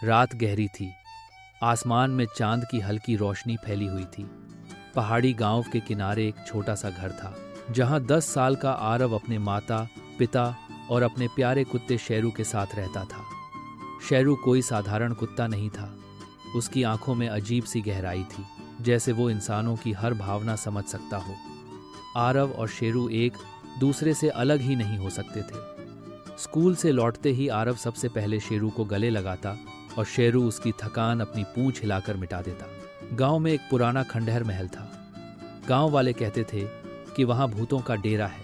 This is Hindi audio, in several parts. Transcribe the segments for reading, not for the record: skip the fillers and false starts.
रात गहरी थी। आसमान में चांद की हल्की रोशनी फैली हुई थी। पहाड़ी गांव के किनारे एक छोटा सा घर था, जहां 10 साल का आरव अपने माता, पिता और अपने प्यारे कुत्ते शेरू के साथ रहता था। शेरू कोई साधारण कुत्ता नहीं था। उसकी आंखों में अजीब सी गहराई थी, जैसे वो इंसानों की हर भावना समझ सकता हो। आरव और शेरू एक दूसरे से अलग ही नहीं हो सकते थे। स्कूल से लौटते ही आरव सबसे पहले शेरू को गले लगाता और शेरू उसकी थकान अपनी पूंछ हिलाकर मिटा देता। गांव में एक पुराना खंडहर महल था। गांव वाले कहते थे कि वहां भूतों का डेरा है।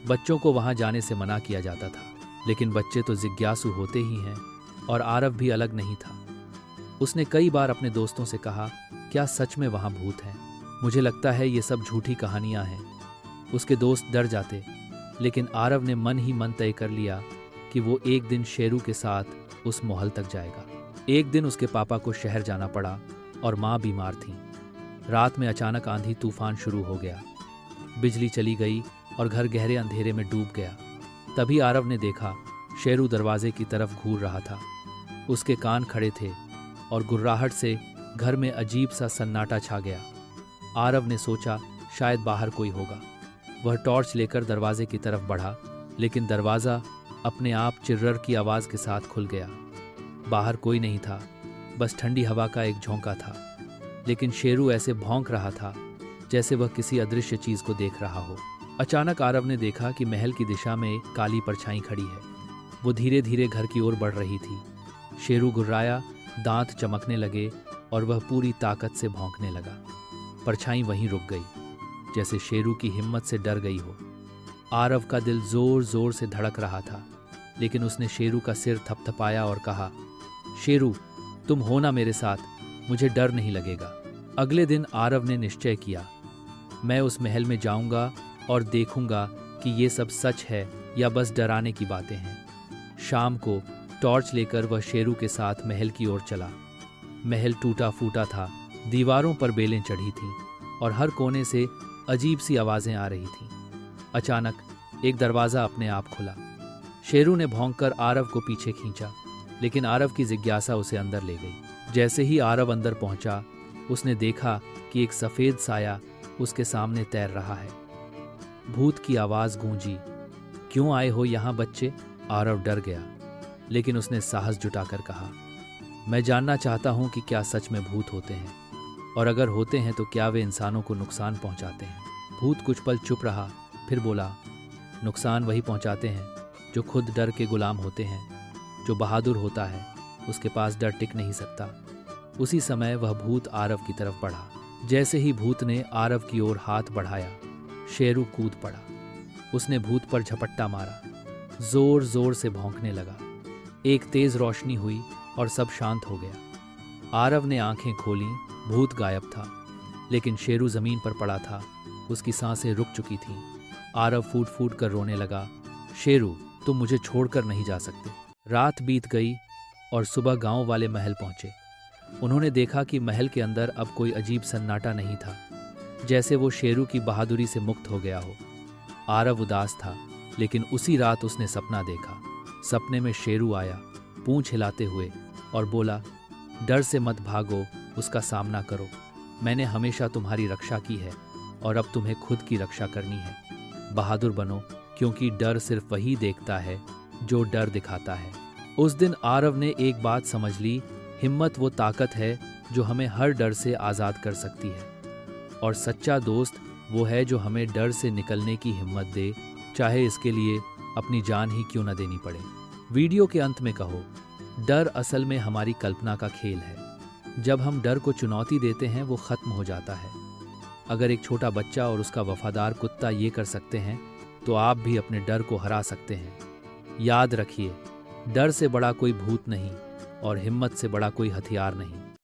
बच्चों को वहां जाने से मना किया जाता था, लेकिन बच्चे तो जिज्ञासु होते ही हैं, और आरव भी अलग नहीं था। उसने कई बार अपने दोस्तों से कहा, क्या सच में वहां भूत हैं? मुझे लगता है ये सब झूठी कहानियां हैं। उसके दोस्त डर जाते, लेकिन आरव ने मन ही मन तय कर लिया कि वो एक दिन शेरू के साथ उस महल तक जाएगा। एक दिन उसके पापा को शहर जाना पड़ा और माँ बीमार थी। रात में अचानक आंधी तूफान शुरू हो गया। बिजली चली गई और घर गहरे अंधेरे में डूब गया। तभी आरव ने देखा, शेरू दरवाजे की तरफ घूर रहा था। उसके कान खड़े थे और गुर्राहट से घर में अजीब सा सन्नाटा छा गया। आरव ने सोचा शायद बाहर कोई होगा। वह टॉर्च लेकर दरवाजे की तरफ बढ़ा, लेकिन दरवाज़ा अपने आप चिर्रर की आवाज़ के साथ खुल गया। बाहर कोई नहीं था, बस ठंडी हवा का एक झोंका था। लेकिन शेरू ऐसे भौंक रहा था जैसे वह किसी अदृश्य चीज़ को देख रहा हो। अचानक आरव ने देखा कि महल की दिशा में एक काली परछाई खड़ी है। वो धीरे धीरे घर की ओर बढ़ रही थी। शेरू गुर्राया, दांत चमकने लगे और वह पूरी ताकत से भौंकने लगा। परछाई वहीं रुक गई, जैसे शेरू की हिम्मत से डर गई हो। आरव का दिल जोर जोर से धड़क रहा था, लेकिन उसने शेरू का सिर थपथपाया और कहा, शेरू, तुम हो ना मेरे साथ, मुझे डर नहीं लगेगा। अगले दिन आरव ने निश्चय किया, मैं उस महल में जाऊंगा और देखूंगा कि ये सब सच है या बस डराने की बातें हैं। शाम को टॉर्च लेकर वह शेरू के साथ महल की ओर चला। महल टूटा फूटा था, दीवारों पर बेलें चढ़ी थीं और हर कोने से अजीब सी आवाज़ें आ रही थीं। अचानक एक दरवाज़ा अपने आप खुला। शेरू ने भौंककर आरव को पीछे खींचा, लेकिन आरव की जिज्ञासा उसे अंदर ले गई। जैसे ही आरव अंदर पहुंचा, उसने देखा कि एक सफ़ेद साया उसके सामने तैर रहा है। भूत की आवाज़ गूंजी, क्यों आए हो यहाँ बच्चे? आरव डर गया, लेकिन उसने साहस जुटाकर कहा, मैं जानना चाहता हूँ कि क्या सच में भूत होते हैं, और अगर होते हैं तो क्या वे इंसानों को नुकसान पहुँचाते हैं। भूत कुछ पल चुप रहा, फिर बोला, नुकसान वही पहुँचाते हैं जो खुद डर के गुलाम होते हैं। जो बहादुर होता है उसके पास डर टिक नहीं सकता। उसी समय वह भूत आरव की तरफ बढ़ा। जैसे ही भूत ने आरव की ओर हाथ बढ़ाया, शेरू कूद पड़ा। उसने भूत पर झपट्टा मारा, जोर जोर से भौंकने लगा। एक तेज रोशनी हुई और सब शांत हो गया। आरव ने आंखें खोलीं, भूत गायब था, लेकिन शेरू जमीन पर पड़ा था। उसकी सांसें रुक चुकी थीं। आरव फूट फूट कर रोने लगा, शेरू, तुम मुझे छोड़कर नहीं जा सकते। रात बीत गई और सुबह गांव वाले महल पहुंचे। उन्होंने देखा कि महल के अंदर अब कोई अजीब सन्नाटा नहीं था, जैसे वो शेरू की बहादुरी से मुक्त हो गया हो। आरव उदास था, लेकिन उसी रात उसने सपना देखा। सपने में शेरू आया, पूंछ हिलाते हुए, और बोला, डर से मत भागो, उसका सामना करो। मैंने हमेशा तुम्हारी रक्षा की है और अब तुम्हें खुद की रक्षा करनी है। बहादुर बनो, क्योंकि डर सिर्फ वही देखता है जो डर दिखाता है। उस दिन आरव ने एक बात समझ ली, हिम्मत वो ताकत है जो हमें हर डर से आज़ाद कर सकती है, और सच्चा दोस्त वो है जो हमें डर से निकलने की हिम्मत दे, चाहे इसके लिए अपनी जान ही क्यों न देनी पड़े। वीडियो के अंत में कहो, डर असल में हमारी कल्पना का खेल है। जब हम डर को चुनौती देते हैं वो ख़त्म हो जाता है। अगर एक छोटा बच्चा और उसका वफादार कुत्ता ये कर सकते हैं, तो आप भी अपने डर को हरा सकते हैं। याद रखिए, डर से बड़ा कोई भूत नहीं और हिम्मत से बड़ा कोई हथियार नहीं।